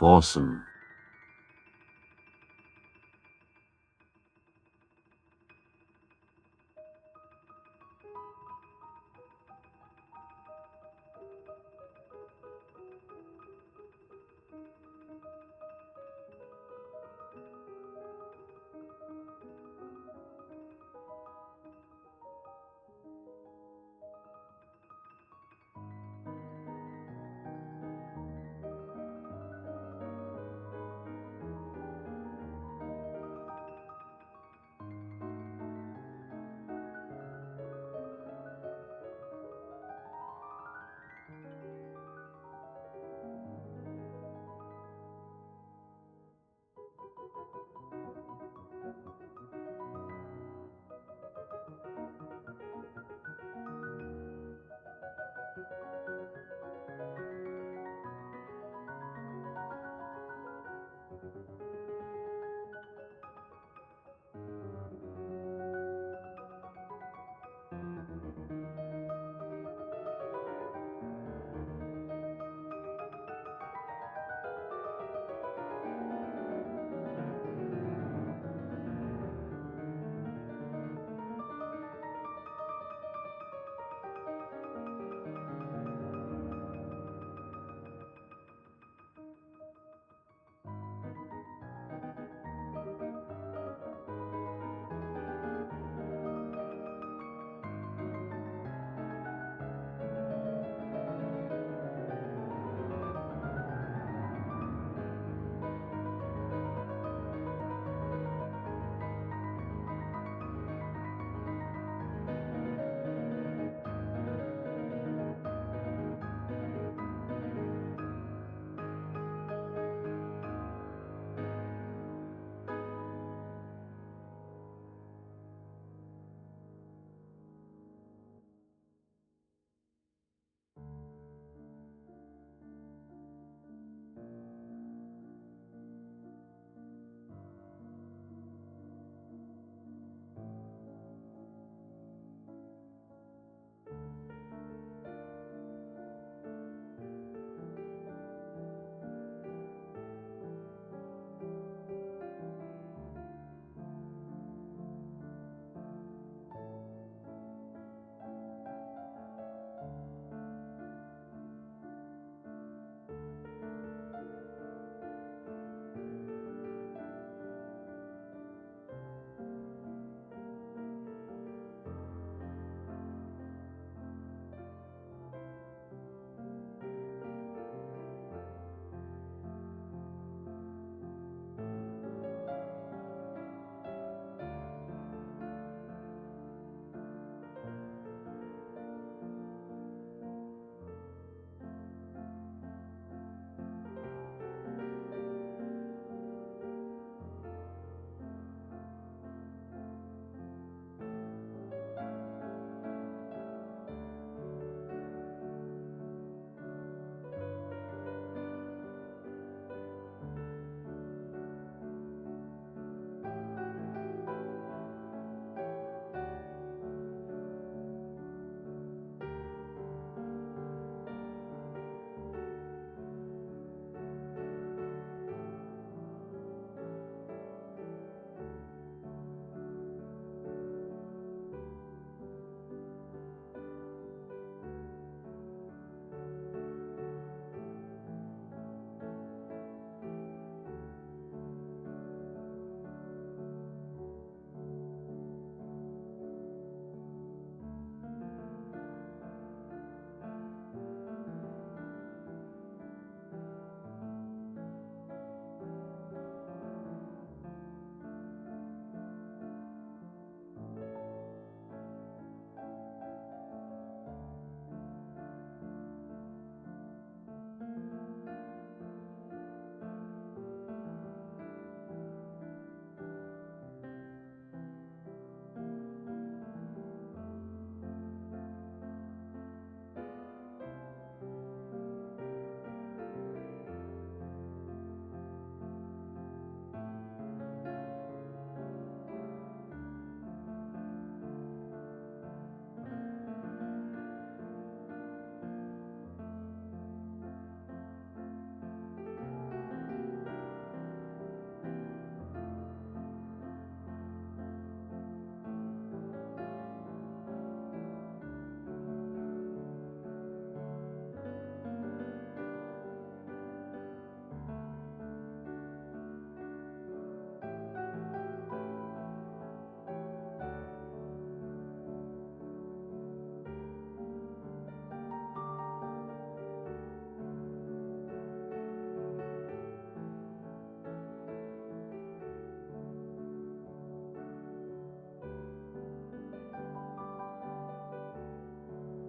Forsen.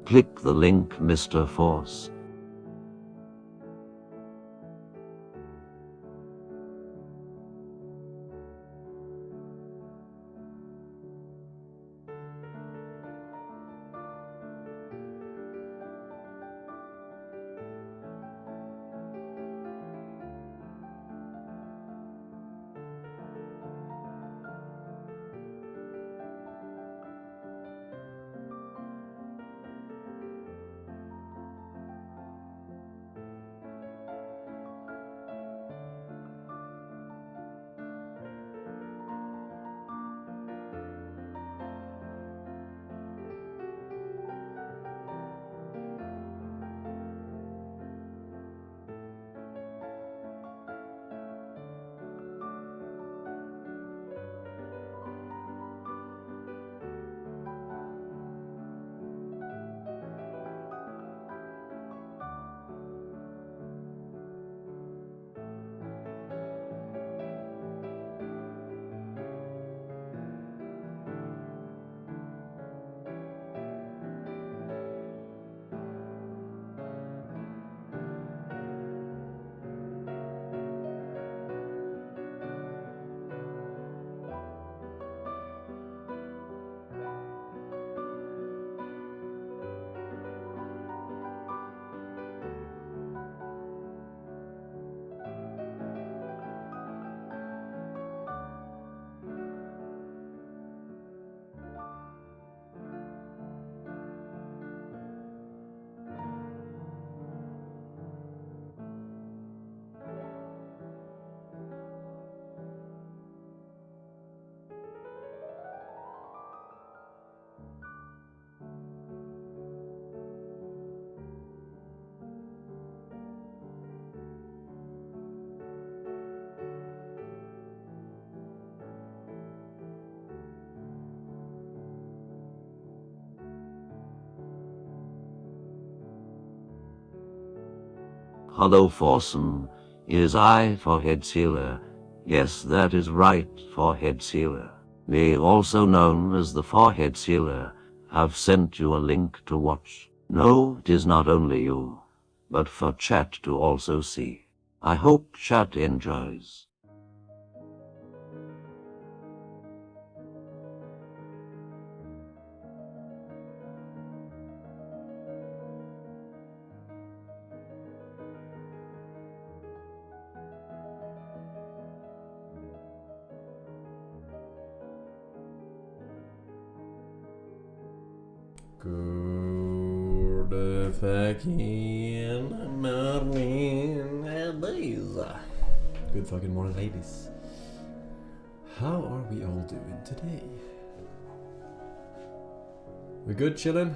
Click the link, Mr. Force. Hello, Forsen. Is I for head sealer? Yes, that is right, forehead sealer. Me, also known as the forehead sealer, have sent you a link to watch. No, it is not only you, but for chat to also see. I hope chat enjoys. Good fucking morning, ladies. Good fucking morning, ladies. How are we all doing today? We good, chillin'?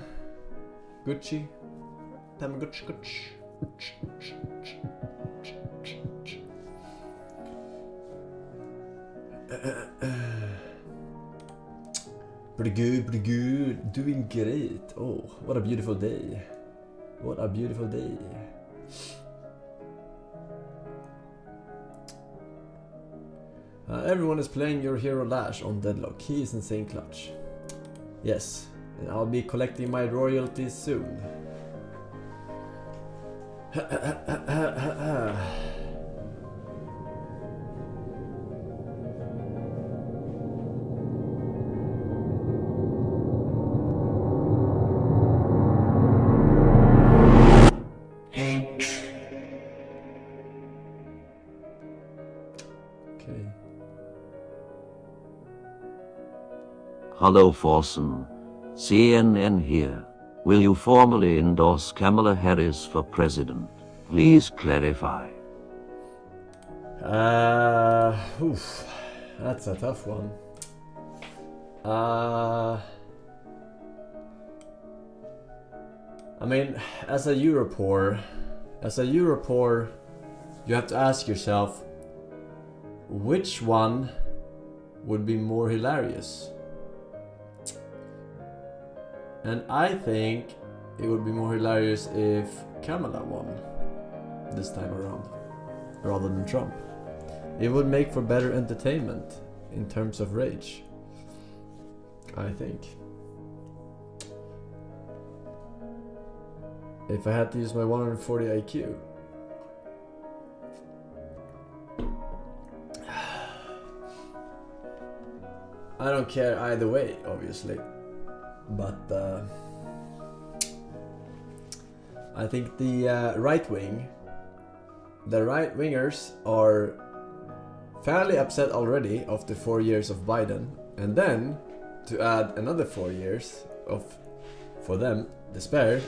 Gucci? Tamagotchi. Pretty good, doing great. Oh, what a beautiful day. What a beautiful day. Everyone is playing your hero Lash on Deadlock. He is insane clutch. Yes, and I'll be collecting my royalties soon. Hello, Forsen. CNN here. Will you formally endorse Kamala Harris for president? Please clarify. That's a tough one. I mean, as a Europor, you have to ask yourself, which one would be more hilarious? And I think it would be more hilarious if Kamala won this time around, rather than Trump. It would make for better entertainment in terms of rage, I think. if I had to use my 140 IQ. I don't care either way, obviously, but I think the right wingers are fairly upset already after 4 years of Biden, and then to add another 4 years of, for them, despair,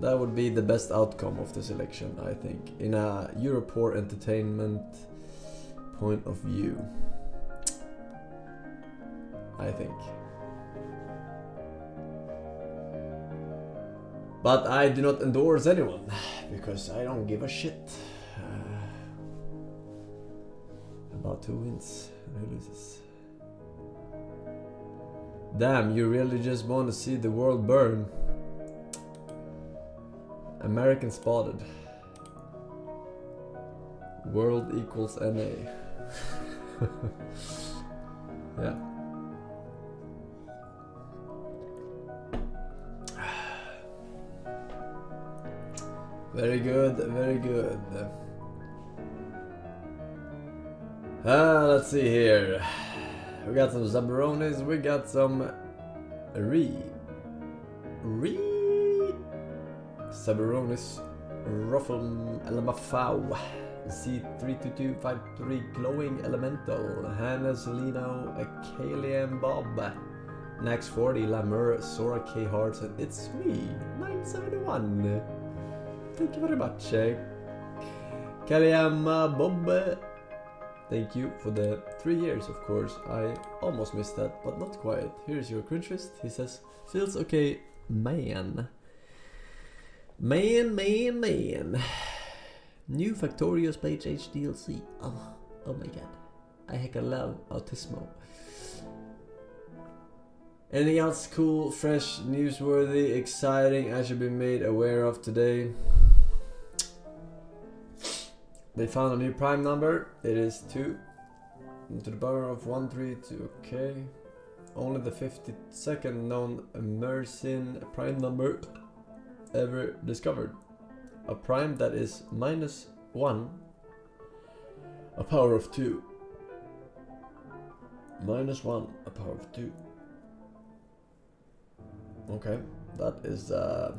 that would be the best outcome of this election, I think, in a Europore entertainment point of view. I think. But I do not endorse anyone, because I don't give a shit about who wins and who loses. Damn, you really just want to see the world burn. American spotted. World equals NA. Yeah. Very good, very good. Let's see here. We got some Zabronis, we got some Sabronis, Ruffle Elamafau, C32253 Glowing Elemental, Hannah Zelino, Akalian Bob, Nax 40, Lamur, Sora K Hearts, and it's me, 971. Thank you very much, Kaliama Bob. Thank you for the 3 years, of course. I almost missed that, but not quite. Here's your cringe fist. He says, feels okay, man. Man. New Factorious Page HDLC. Oh my god. I hecka love Autismo. Anything else cool, fresh, newsworthy, exciting I should be made aware of today? They found a new prime number. It is 2 to the power of 132. Okay. Only the 52nd known Mersenne prime number ever discovered. A prime that is -1, a power of 2. -1, a power of 2. Okay, that is I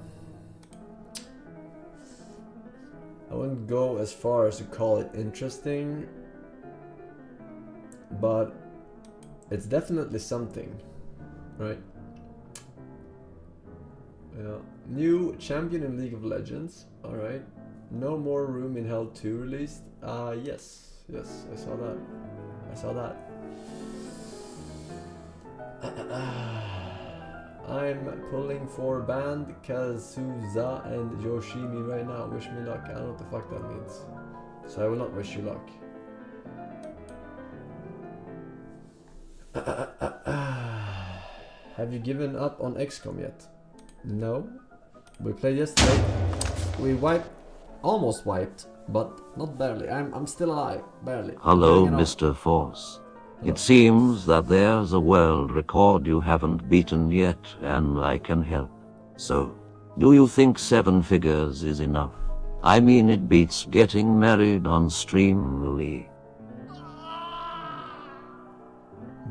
wouldn't go as far as to call it interesting, but it's definitely something, right? Yeah. New champion in League of Legends. All right. No More Room in Hell 2 released. Yes, I saw that. I'm pulling for band Kazuza and Yoshimi right now. Wish me luck. I don't know what the fuck that means, so I will not wish you luck. Have you given up on XCOM yet? No. We played yesterday. We almost wiped, but not barely. I'm still alive, barely. Hello, Mr. Force. It seems that there's a world record you haven't beaten yet, and I can help. So, do you think 7 figures is enough? I mean, it beats getting married on stream, Lee.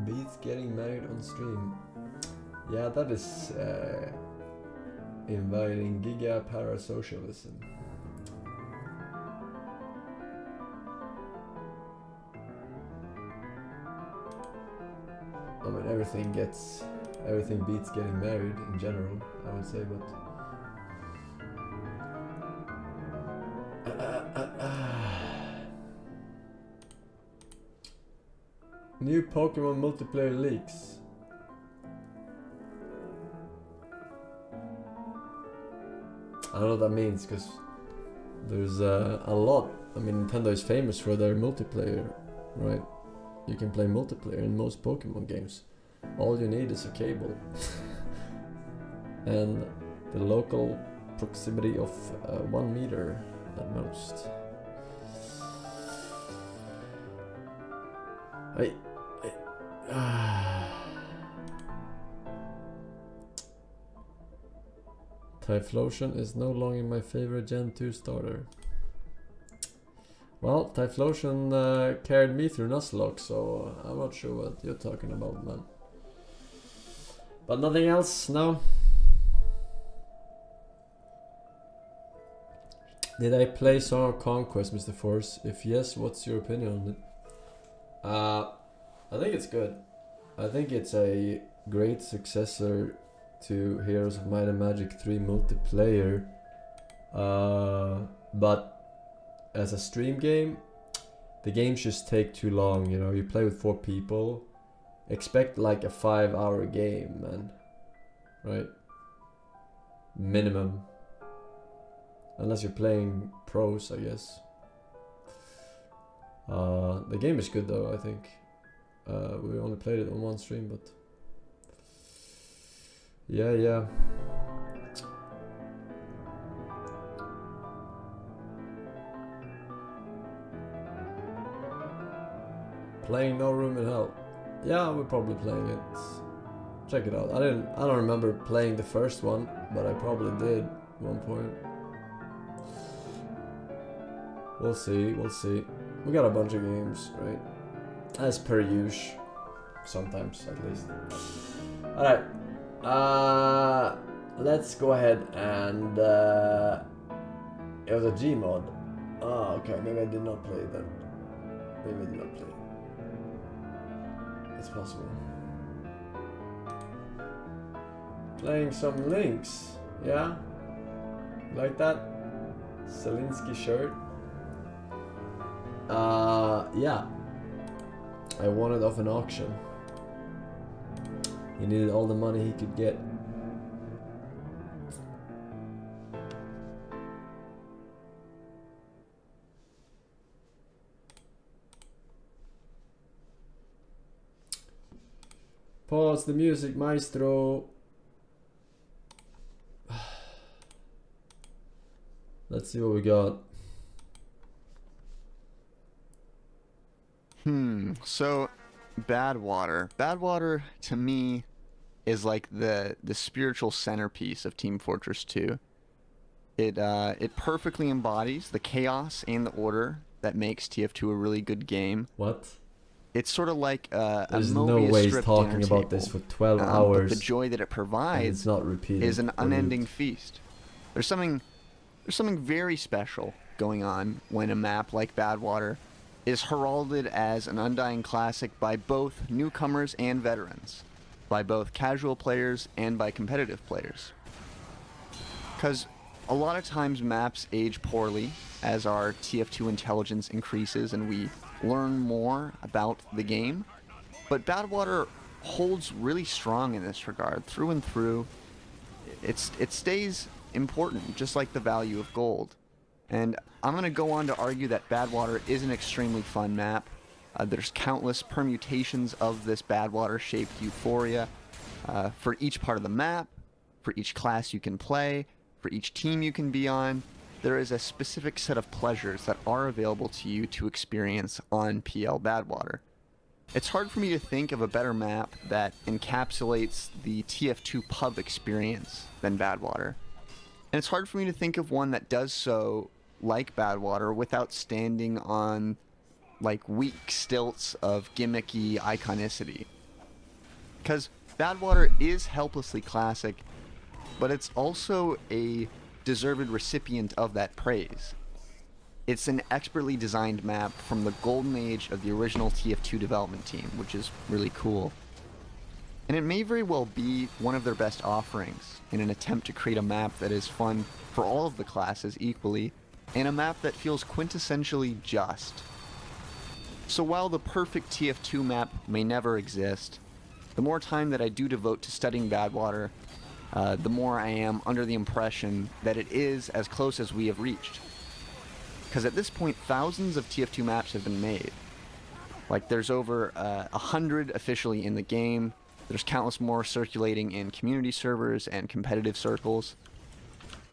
Beats getting married on stream. Yeah, that is inviting giga parasocialism. I mean, everything beats getting married in general, I would say, but new Pokemon multiplayer leaks. I don't know what that means, because there's a lot. I mean, Nintendo is famous for their multiplayer, right? You can play multiplayer in most Pokemon games. All you need is a cable and the local proximity of 1 meter at most. Typhlosion is no longer my favorite Gen 2 starter. Well, Typhlosion carried me through Nuzlocke, so I'm not sure what you're talking about, man. But nothing else, no? Did I play Song of Conquest, Mr. Force? If yes, what's your opinion on it? I think it's good. I think it's a great successor to Heroes of Might and Magic 3 multiplayer. But as a stream game, the games just take too long, you know. You play with 4 people, expect like a 5-hour game, man. Right? Minimum. Unless you're playing pros, I guess. The game is good though, I think. We only played it on one stream, but yeah. Playing No Room in Hell. Yeah, we're probably playing it. Check it out. I don't remember playing the first one, but I probably did at one point. We'll see. We got a bunch of games, right? As per usual. Sometimes, at least. Alright. Let's go ahead and... it was a Gmod. Oh, okay. Maybe I did not play it then. Maybe I did not play it. It's possible. Playing some Links. Yeah? Like that? Zelensky shirt. Yeah. I won it off an auction. He needed all the money he could get. Pause the music, maestro. Let's see what we got. So Badwater. Badwater to me is like the spiritual centerpiece of Team Fortress 2. It perfectly embodies the chaos and the order that makes TF2 a really good game. What? It's sort of like a There's Mobius no way he's strip talking dinner about table. this for 12 But hours. the joy that it and provides it's not repeated. is an or unending looped. feast. There's something very special going on when a map like Badwater is heralded as an undying classic by both newcomers and veterans, by both casual players and by competitive players. Because a lot of times maps age poorly as our TF2 intelligence increases and we learn more about the game, but Badwater holds really strong in this regard. Through and through, it stays important, just like the value of gold. And I'm going to go on to argue that Badwater is an extremely fun map. There's countless permutations of this Badwater-shaped euphoria for each part of the map, for each class you can play, for each team you can be on. There is a specific set of pleasures that are available to you to experience on PL Badwater. It's hard for me to think of a better map that encapsulates the TF2 pub experience than Badwater. And it's hard for me to think of one that does so like Badwater without standing on like weak stilts of gimmicky iconicity. Because Badwater is helplessly classic, but it's also a deserved recipient of that praise. It's an expertly designed map from the golden age of the original TF2 development team, which is really cool. And it may very well be one of their best offerings in an attempt to create a map that is fun for all of the classes equally, and a map that feels quintessentially just. So while the perfect TF2 map may never exist, the more time that I do devote to studying Badwater, the more I am under the impression that it is as close as we have reached. Because at this point, thousands of TF2 maps have been made. Like, there's over 100 officially in the game. There's countless more circulating in community servers and competitive circles.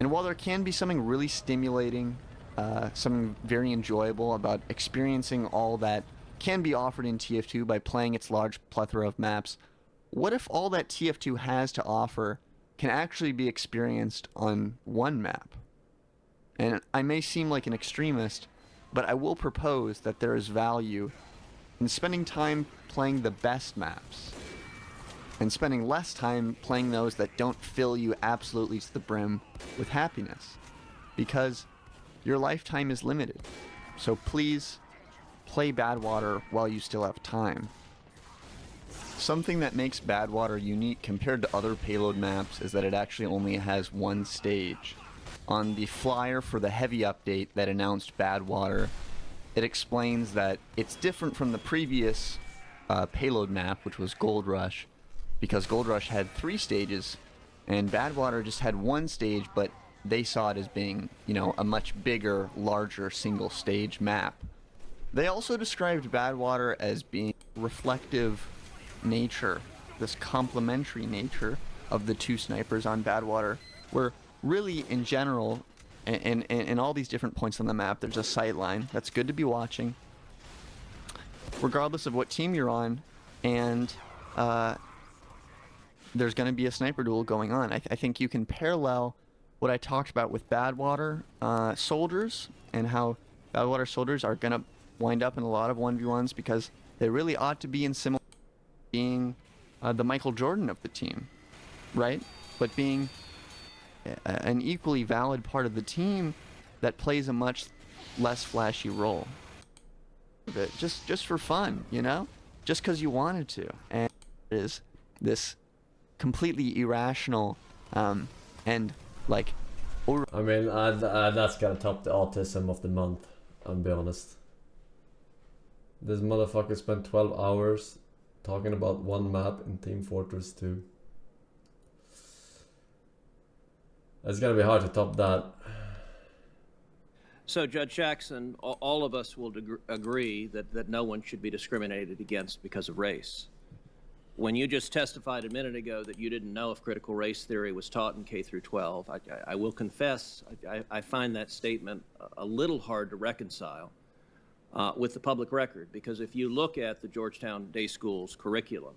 And while there can be something really stimulating, something very enjoyable about experiencing all that can be offered in TF2 by playing its large plethora of maps, what if all that TF2 has to offer can actually be experienced on one map. And I may seem like an extremist, but I will propose that there is value in spending time playing the best maps and spending less time playing those that don't fill you absolutely to the brim with happiness, because your lifetime is limited. So please play Badwater while you still have time. Something that makes Badwater unique compared to other payload maps is that it actually only has one stage. On the flyer for the heavy update that announced Badwater, it explains that it's different from the previous payload map, which was Gold Rush, because Gold Rush had 3 stages, and Badwater just had 1 stage, but they saw it as being, you know, a much bigger, larger single-stage map. They also described Badwater as being reflective nature, this complementary nature of the 2 snipers on Badwater, where really, in general, and all these different points on the map, there's a sight line that's good to be watching, regardless of what team you're on, and there's going to be a sniper duel going on. I think you can parallel what I talked about with Badwater soldiers, and how Badwater soldiers are going to wind up in a lot of 1v1s because they really ought to be in similar being the Michael Jordan of the team, right? But being an equally valid part of the team that plays a much less flashy role. Just for fun, you know? Just because you wanted to. And it is this completely irrational and like... I mean, that's gotta top the autism of the month, I'll be honest. This motherfucker spent 12 hours talking about one map in Team Fortress 2. It's gonna be hard to top that. So, Judge Jackson, all of us will agree that no one should be discriminated against because of race. When you just testified a minute ago that you didn't know if critical race theory was taught in K through 12, I will confess I find that statement a little hard to reconcile with the public record, because if you look at the Georgetown Day School's curriculum,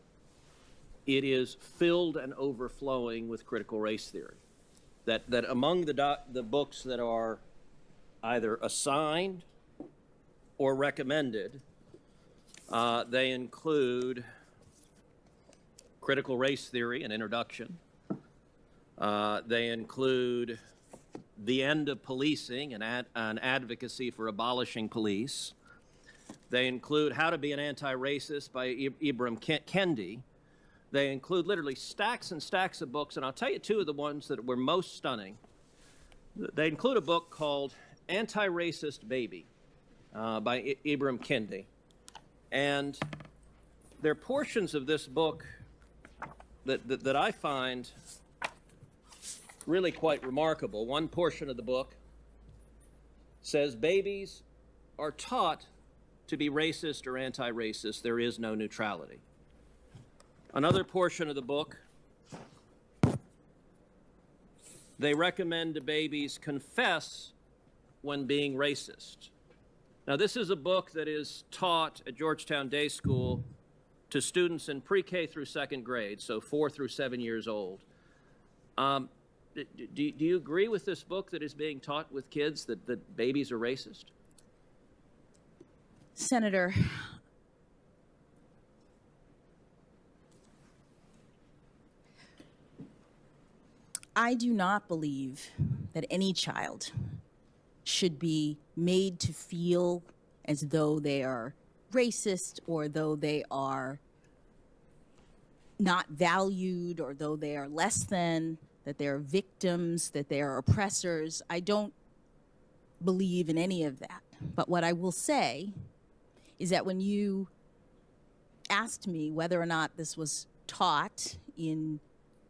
it is filled and overflowing with critical race theory. That among the books that are either assigned or recommended, they include Critical Race Theory, an introduction. They include The End of Policing, an advocacy for abolishing police. They include How to Be an Anti-Racist by Ibram Kendi. They include literally stacks and stacks of books, and I'll tell you 2 of the ones that were most stunning. They include a book called Anti-Racist Baby by Ibram Kendi. And there are portions of this book that I find really quite remarkable. One portion of the book says babies are taught to be racist or anti-racist. There is no neutrality. Another portion of the book, they recommend to babies confess when being racist. Now, this is a book that is taught at Georgetown Day School to students in pre-K through 2nd grade, so 4 through 7 years old. Do you agree with this book that is being taught with kids that babies are racist? Senator, I do not believe that any child should be made to feel as though they are racist, or though they are not valued, or though they are less than, that they are victims, that they are oppressors. I don't believe in any of that. But what I will say is that when you asked me whether or not this was taught in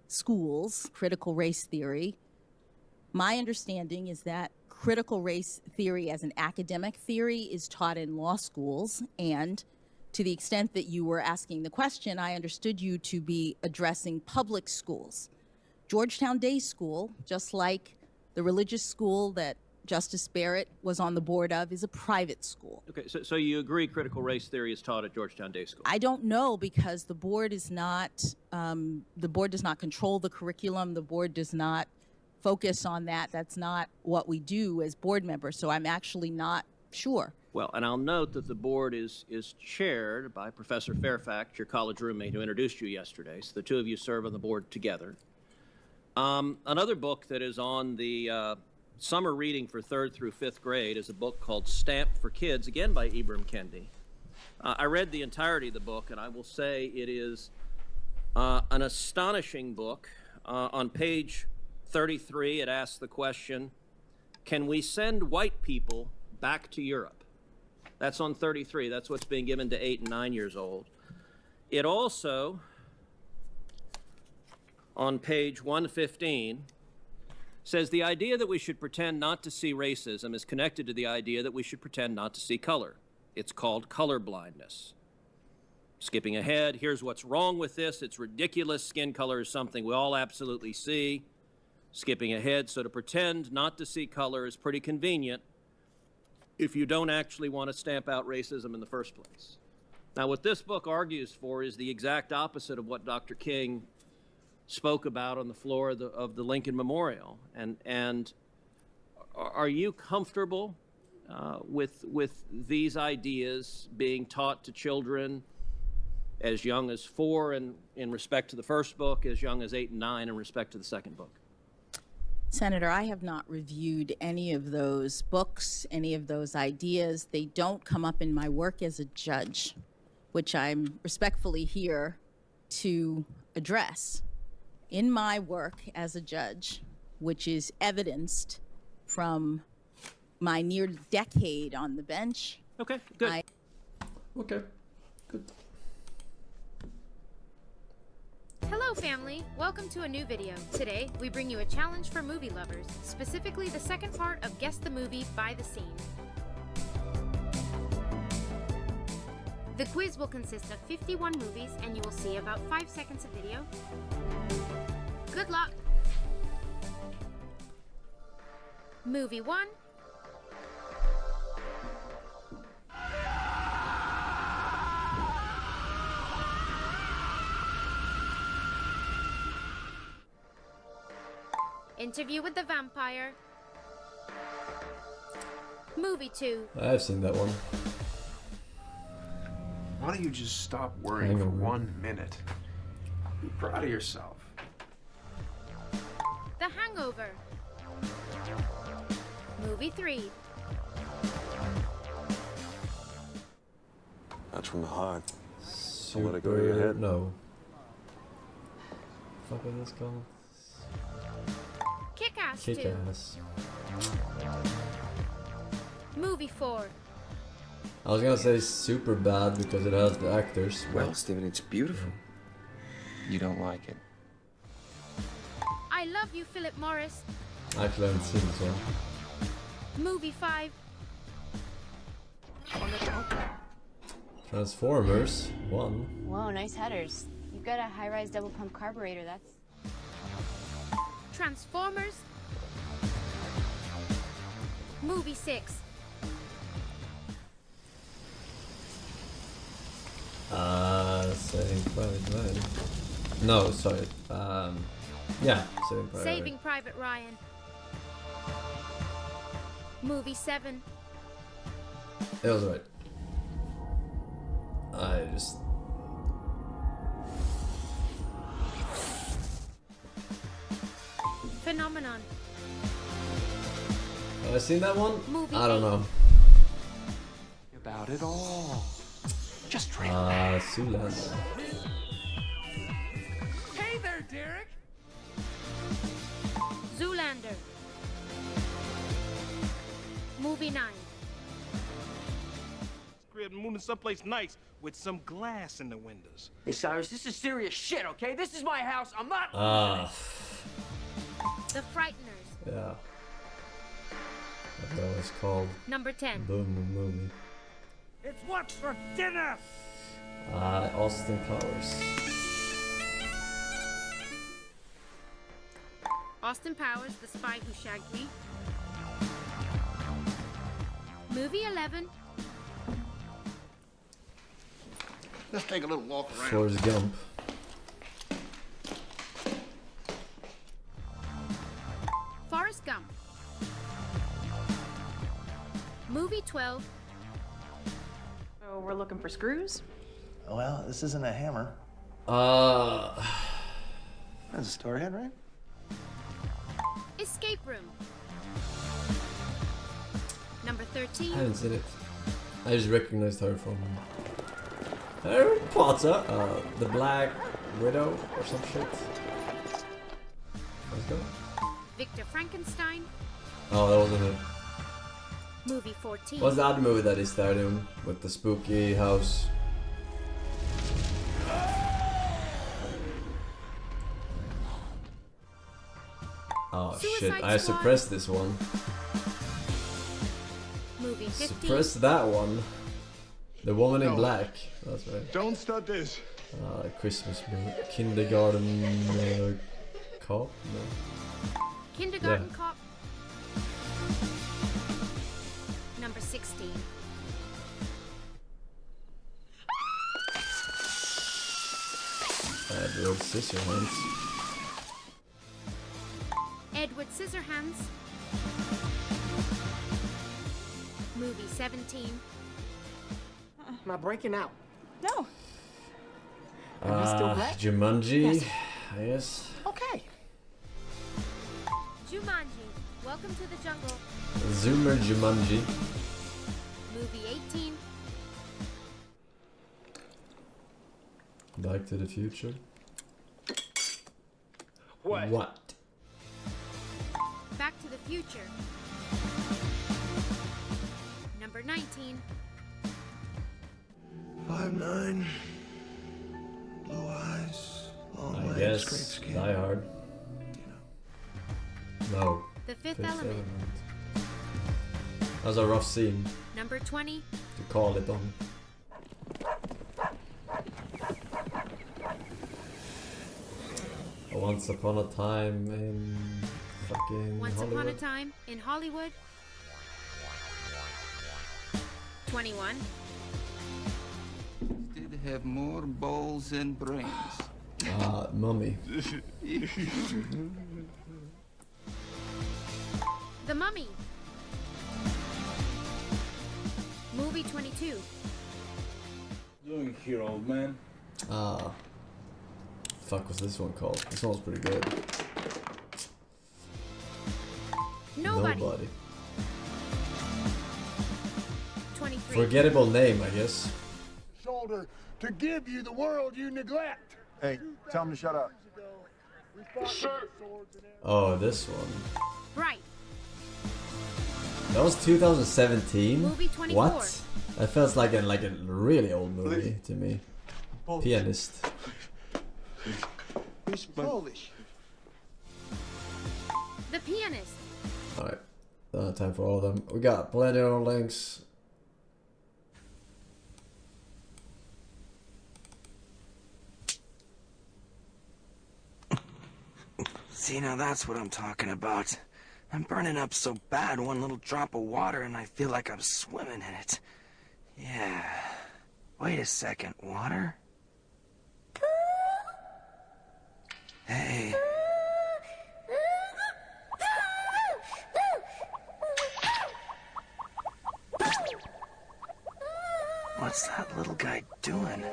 schools, critical race theory, my understanding is that critical race theory as an academic theory is taught in law schools, and to the extent that you were asking the question, I understood you to be addressing public schools. Georgetown Day School, just like the religious school that Justice Barrett was on the board of is a private school. Okay, so you agree critical race theory is taught at Georgetown Day School? I don't know, because the board is not, the board does not control the curriculum. The board does not focus on that. That's not what we do as board members, so I'm actually not sure. Well, and I'll note that the board is chaired by Professor Fairfax, your college roommate who introduced you yesterday. So the two of you serve on the board together. Another book that is on the summer reading for 3rd through 5th grade is a book called Stamped for Kids, again by Ibram Kendi. I read the entirety of the book, and I will say it is an astonishing book. On page 33, it asks the question, can we send white people back to Europe? That's on 33. That's what's being given to 8 and 9 years old. It also, on page 115, says the idea that we should pretend not to see racism is connected to the idea that we should pretend not to see color. It's called color blindness. Skipping ahead, here's what's wrong with this. It's ridiculous. Skin color is something we all absolutely see. Skipping ahead, so to pretend not to see color is pretty convenient if you don't actually want to stamp out racism in the first place. Now, what this book argues for is the exact opposite of what Dr. King spoke about on the floor of the Lincoln Memorial. And are you comfortable with these ideas being taught to children as young as 4 in respect to the first book, as young as 8 and 9 in respect to the second book? Senator, I have not reviewed any of those books, any of those ideas. They don't come up in my work as a judge, which I'm respectfully here to address. In my work as a judge, which is evidenced from my near decade on the bench. Okay, good. Okay, good. Hello family, welcome to a new video. Today, we bring you a challenge for movie lovers, specifically the second part of Guess the Movie by the Scene. The quiz will consist of 51 movies and you will see about 5 seconds of video. Good luck! Movie 1. Interview with the Vampire. Movie 2. I've seen that one. Why don't you just stop worrying for 1 minute? Be proud of yourself. The Hangover. Movie 3. That's from the heart. Super... let it go to your head. No. What the fuck is this called? Kick-Ass 2. Kick-Ass. Movie 4. I was gonna say super bad because it has the actors. Well, Steven, it's beautiful. You don't like it. I Love You, Philip Morris. Actually, I haven't seen this one. Movie 5. Transformers 1. Whoa, nice headers. You've got a high-rise double pump carburetor. That's... Transformers. Movie 6. Saving Private Ryan. No, sorry. Yeah, Saving Private Ryan. Saving Private Ryan. Movie 7. It was right. I just... Phenomenon. Have I seen that one? Movie I don't 8. know. About it all. Just relax. Sulas. Hey there, Derek. Zoolander. Movie 9. Crib and moving someplace nice with some glass in the windows. Hey, Cyrus, this is serious shit, okay? This is my house. I'm not. The Frighteners. Yeah. That's what it was called. Number 10. Boom movie. It's what's for dinner. Austin Powers. Austin Powers, The Spy Who Shagged Me. Movie 11. Let's take a little walk around. Forrest Gump. Forrest Gump. Movie 12. So we're looking for screws? Well, this isn't a hammer. That's a story head, right? Escape Room. Number 13. I haven't seen it. I just recognized her from Harry Potter, the Black Widow or some shit. Let's go. Victor Frankenstein. Oh, that wasn't it. Movie 14. What's the other movie that he starred in with the spooky house? Oh shit, Suicide I Squad. suppressed this one. Movie 15. Suppressed that one. The Woman in Black. That's right. Don't start this. Christmas movie. Kindergarten Cop? No. Kindergarten Yeah. Cop. Number 16. Edward Scissorhands. Edward Scissorhands. Movie 17. Am I breaking out? No. Jumanji, Yes. I guess. Okay. Jumanji. Welcome to the jungle. Zoomer Jumanji. Movie 18. Back to the Future. What? Back to the Future. Number 19. 5'9", blue eyes, long I legs, guess great skin. Die Hard. No. The Fifth Element. That was a rough scene Number 20. to call it on. Once Upon a Time in fucking Once Hollywood. Upon a Time in Hollywood. 21. Did have more balls than brains. Mummy. The Mummy. Movie 22. Doing here, old man. Fuck, what's this one called? This one's pretty good. Nobody. 23. Forgettable name, I guess. Shoulder to give you the world you neglect. Hey, tell him to shut up. Oh, this one. Bright. That was 2017. Movie 24. What? That feels like a really old movie to me. Pianist. He's Polish. The Pianist. Alright. Time for all of them. We got plenty of links. See, now that's what I'm talking about. I'm burning up so bad, one little drop of water and I feel like I'm swimming in it. Yeah. Wait a second, water? Hey. What's that little guy doing?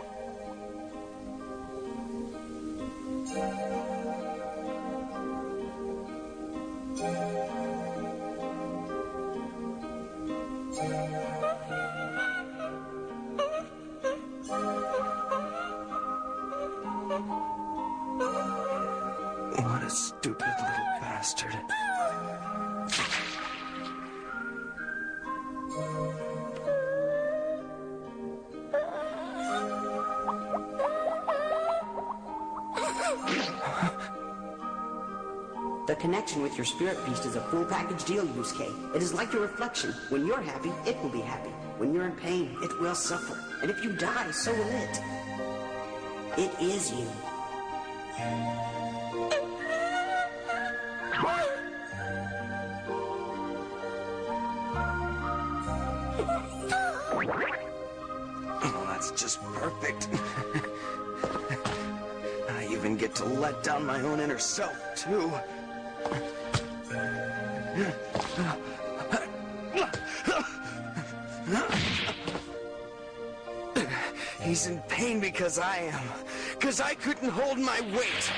What a stupid little bastard. The connection with your spirit beast is a full package deal, Yusuke. It is like your reflection. When you're happy, it will be happy. When you're in pain, it will suffer. And if you die, so will it. It is you. That's just perfect. I even get to let down my own inner self, too. He's in pain because I am. Because I couldn't hold my weight.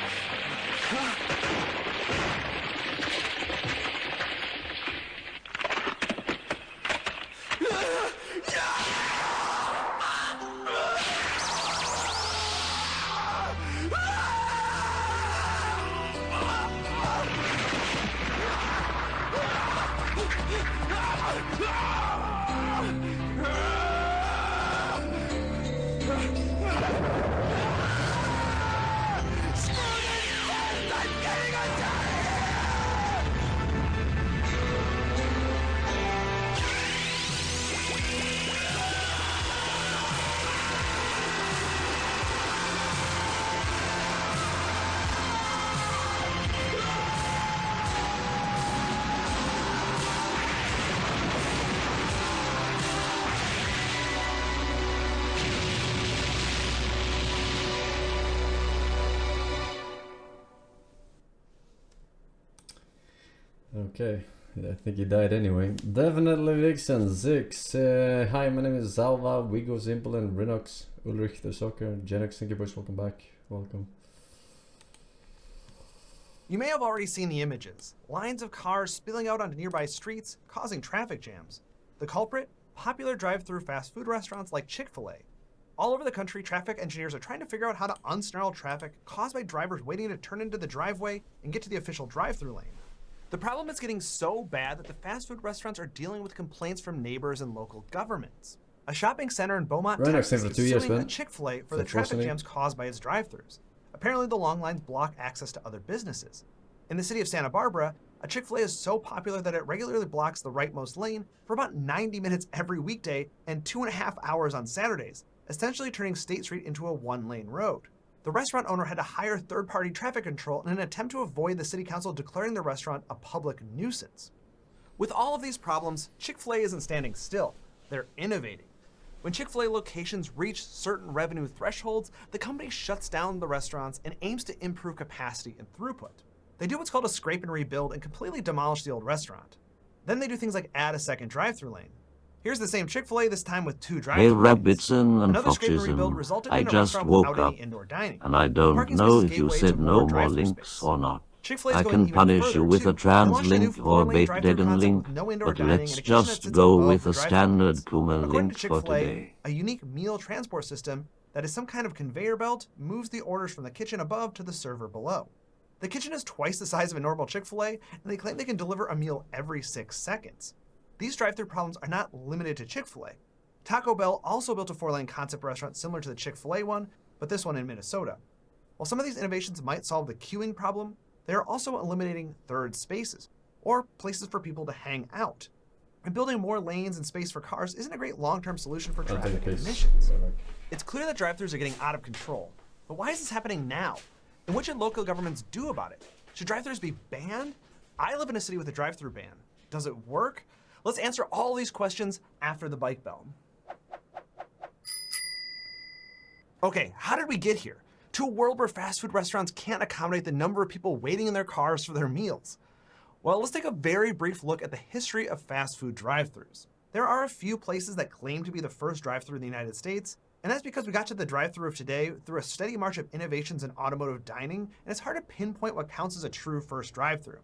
Okay, I think he died anyway. Definitely Vixen 6. Hi, my name is Zalva, Wigo, Simple, and Rinox. Ulrich the Soccer, Genix, thank you boys, welcome back. Welcome. You may have already seen the images. Lines of cars spilling out onto nearby streets, causing traffic jams. The culprit? Popular drive-through fast food restaurants like Chick-fil-A. All over the country, traffic engineers are trying to figure out how to unsnarl traffic caused by drivers waiting to turn into the driveway and get to the official drive-through lane. The problem is getting so bad that the fast food restaurants are dealing with complaints from neighbors and local governments. A shopping center in Beaumont, Texas is suing a Chick-fil-A for the traffic jams caused by its drive-thrus. Apparently the long lines block access to other businesses. In the city of Santa Barbara, a Chick-fil-A is so popular that it regularly blocks the rightmost lane for about 90 minutes every weekday and 2.5 hours on Saturdays, essentially turning State Street into a one-lane road. The restaurant owner had to hire third-party traffic control in an attempt to avoid the city council declaring the restaurant a public nuisance. With all of these problems, Chick-fil-A isn't standing still. They're innovating. When Chick-fil-A locations reach certain revenue thresholds, the company shuts down the restaurants and aims to improve capacity and throughput. They do what's called a scrape and rebuild and completely demolish the old restaurant. Then they do things like add a second drive-through lane. Here's the same Chick-fil-A, this time with 2 drive-thru Hey lanes. Rabbitson and Another scrape and rebuild Foxism, resulted I in a just restaurant woke without up, any indoor dining. and I The don't parking know spaces if you gave way said to no more more drive-thru links space. or not. Chick-fil-A is I going can even punish further, you with too. a They trans launched a new link or a 4-lane drive-thru bait-deaden concept link, with no indoor but dining let's and a kitchen that just sits go above with the a drive-thru standard lanes. Kuma According to link for Chick-fil-A, today. a unique meal transport system that is some kind of conveyor belt moves the orders from the kitchen above to the server below. The kitchen is twice the size of a normal Chick-fil-A, and they claim they can deliver a meal every 6 seconds. These drive-thru problems are not limited to Chick-fil-A. Taco Bell also built a 4-lane concept restaurant similar to the Chick-fil-A one, but this one in Minnesota. While some of these innovations might solve the queuing problem, they are also eliminating third spaces, or places for people to hang out. And building more lanes and space for cars isn't a great long-term solution for traffic and emissions. It's clear that drive-thrus are getting out of control. But why is this happening now? And what should local governments do about it? Should drive-thrus be banned? I live in a city with a drive-thru ban. Does it work? Let's answer all these questions after the bike bell. Okay, how did we get here? To a world where fast food restaurants can't accommodate the number of people waiting in their cars for their meals. Well, let's take a very brief look at the history of fast food drive-thrus. There are a few places that claim to be the first drive-thru in the United States, and that's because we got to the drive-thru of today through a steady march of innovations in automotive dining, and it's hard to pinpoint what counts as a true first drive-thru.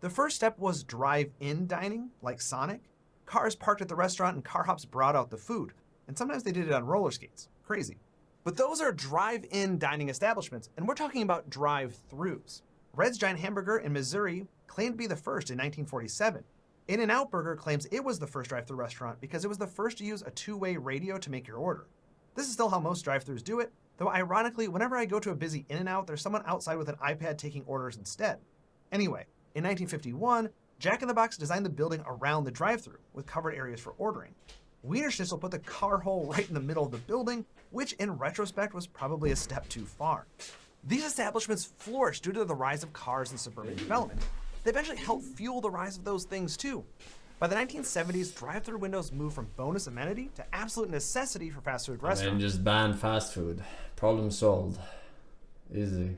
The first step was drive-in dining, like Sonic. Cars parked at the restaurant and car hops brought out the food, and sometimes they did it on roller skates. Crazy. But those are drive-in dining establishments, and we're talking about drive-thrus. Red's Giant Hamburger in Missouri claimed to be the first in 1947. In-N-Out Burger claims it was the first drive-thru restaurant because it was the first to use a 2-way radio to make your order. This is still how most drive-thrus do it, though ironically, whenever I go to a busy In-N-Out, there's someone outside with an iPad taking orders instead. Anyway, in 1951, Jack in the Box designed the building around the drive-thru with covered areas for ordering. Wiener Schnitzel put the car hole right in the middle of the building, which in retrospect was probably a step too far. These establishments flourished due to the rise of cars and suburban development. They eventually helped fuel the rise of those things too. By the 1970s, drive-thru windows moved from bonus amenity to absolute necessity for fast food restaurants. And just ban fast food. Problem solved. Easy.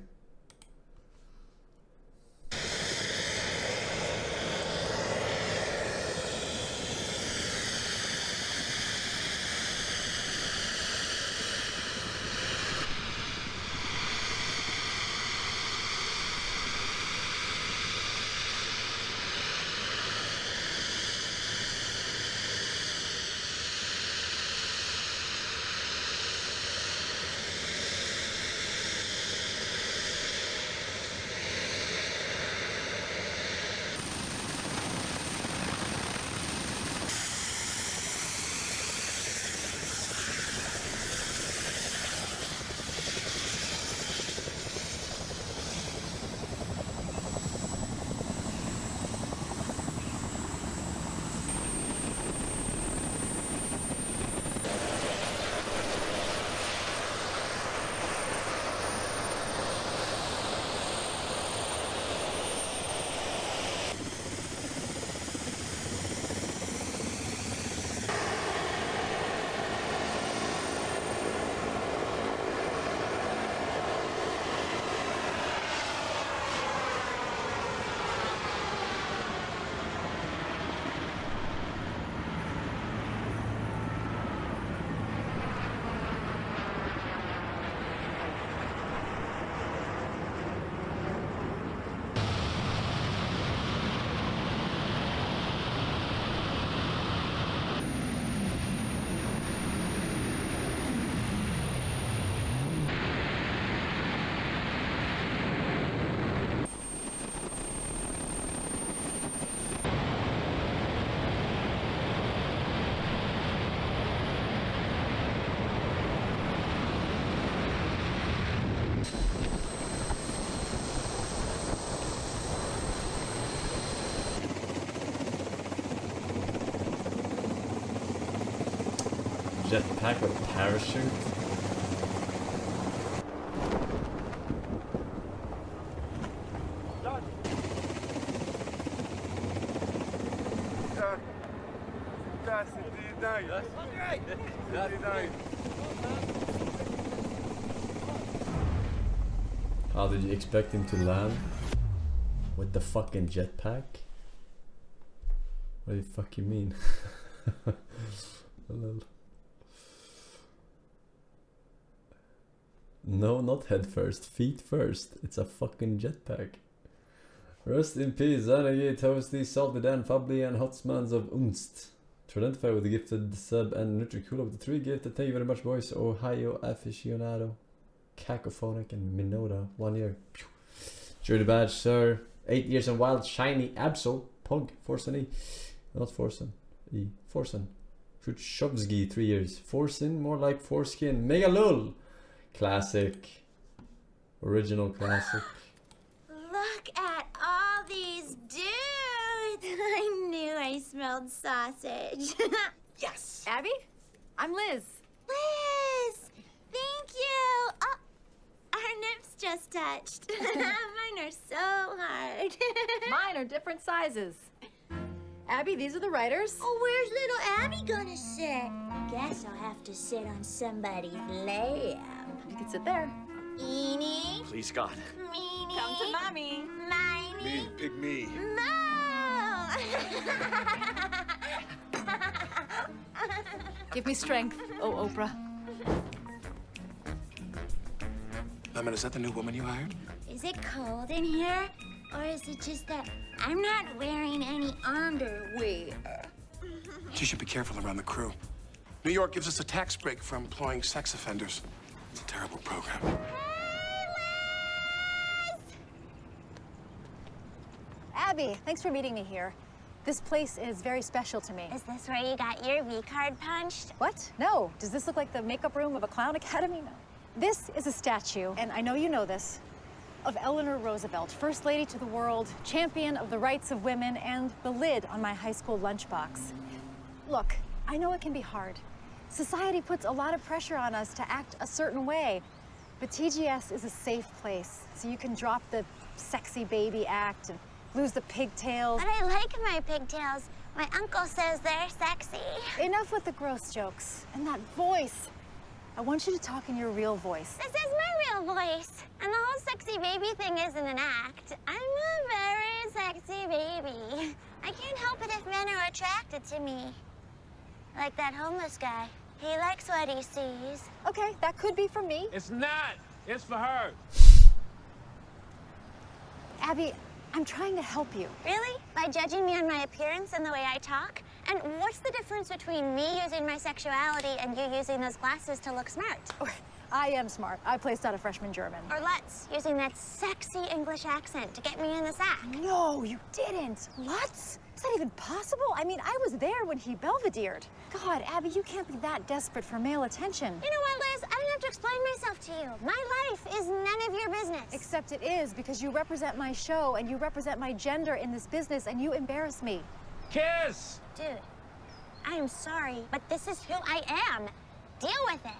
Jetpack with parachute? How did you expect him to land? With the fucking jetpack? What do you fuck you mean? No, not head first, feet first. It's a fucking jetpack. Rest in peace, Zanagi, Toasty, Salted and Fably and Hotsmans of Unst. To identify with the gifted sub and Nutricula of the 3 gifted. Thank you very much, boys. Ohio Aficionado, Cacophonic and Minota. 1 year. Enjoy the badge, sir. 8 years and wild, shiny, Absol, Pug, Forsen E. Not Forsen. E. Forsen. Futshovsky, 3 years. Forsen, more like foreskin. Megalul! Classic. Original classic. Look at all these dudes! I knew I smelled sausage. Yes! Abby? I'm Liz. Liz! Thank you! Oh, our nips just touched. Mine are so hard. Mine are different sizes. Abby, these are the writers. Oh, where's little Abby gonna sit? Guess I'll have to sit on somebody's lap. You can sit there. Eenie. Please, God. Meanie. Come to mommy. Miney. Me, pick me. Mo! Give me strength, oh Oprah. Lemon, is that the new woman you hired? Is it cold in here? Or is it just that I'm not wearing any underwear? You should be careful around the crew. New York gives us a tax break for employing sex offenders. It's a terrible program. Abby, thanks for meeting me here. This place is very special to me. Is this where you got your V-card punched? What? No. Does this look like the makeup room of a clown academy? No. This is a statue, and I know you know this, of Eleanor Roosevelt, First Lady to the world, champion of the rights of women, and the lid on my high school lunchbox. Look, I know it can be hard. Society puts a lot of pressure on us to act a certain way, but TGS is a safe place, so you can drop the sexy baby act and lose the pigtails. But I like my pigtails. My uncle says they're sexy. Enough with the gross jokes and that voice. I want you to talk in your real voice. This is my real voice. And the whole sexy baby thing isn't an act. I'm a very sexy baby. I can't help it if men are attracted to me. Like that homeless guy. He likes what he sees. Okay, that could be for me. It's not. It's for her. Abby, I'm trying to help you. Really? By judging me on my appearance and the way I talk? And what's the difference between me using my sexuality and you using those glasses to look smart? I am smart. I placed out a freshman German. Or Lutz, using that sexy English accent to get me in the sack. No, you didn't. Lutz? Is that even possible? I mean, I was there when he belvedered. God, Abby, you can't be that desperate for male attention. You know what, Liz? I don't have to explain myself to you. My life is none of your business. Except it is, because you represent my show and you represent my gender in this business and you embarrass me. Kiss! Dude, I am sorry, but this is who I am. Deal with it.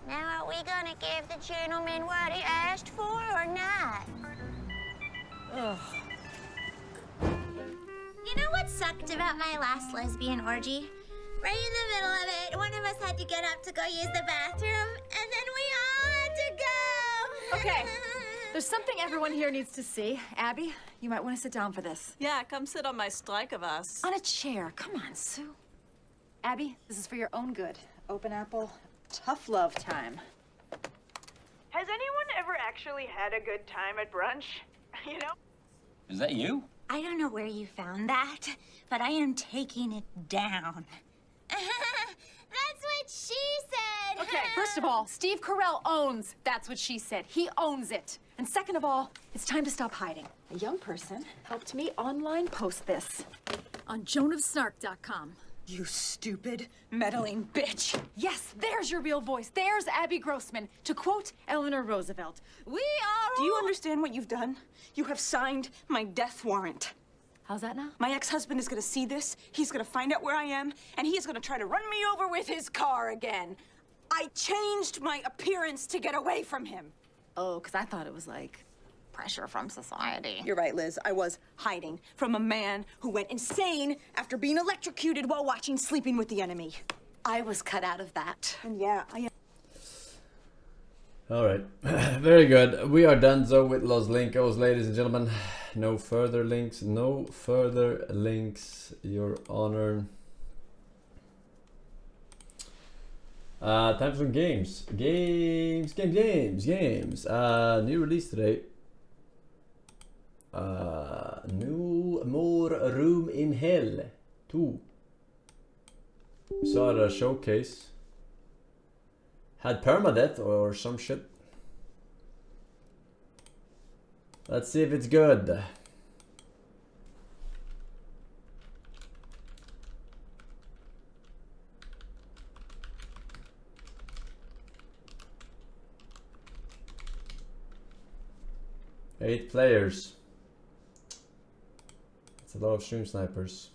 Now, are we gonna give the gentleman what he asked for or not? Ugh. You know what sucked about my last lesbian orgy? Right in the middle of it, one of us had to get up to go use the bathroom, and then we all had to go. Okay, there's something everyone here needs to see. Abby, you might want to sit down for this. Yeah, come sit on my Strike-a-Bus. On a chair. Come on, Sue. Abby, this is for your own good. Open apple, tough love time. Has anyone ever actually had a good time at brunch? You know? Is that you? I don't know where you found that, but I am taking it down. That's what she said. Okay, first of all, Steve Carell owns That's What She Said. He owns it. And second of all, it's time to stop hiding. A young person helped me online post this on joanofsnark.com. You stupid, meddling bitch. Yes, there's your real voice. There's Abby Grossman. To quote Eleanor Roosevelt, we are Do you understand what you've done? You have signed my death warrant. How's that now? My ex-husband is gonna see this, he's gonna find out where I am, and he is gonna try to run me over with his car again. I changed my appearance to get away from him. Oh, because I thought it was like pressure from society. You're right, Liz. I was hiding from a man who went insane after being electrocuted while watching Sleeping with the Enemy. I was cut out of that. And yeah, I am. Alright, very good. We are done so with Los Linkos, ladies and gentlemen. No further links, no further links, Your Honor. Time for some games. Games. New release today. No More Room in Hell 2. We saw it at a showcase. Had permadeath or some shit. Let's see if it's good. Eight players. That's a lot of stream snipers.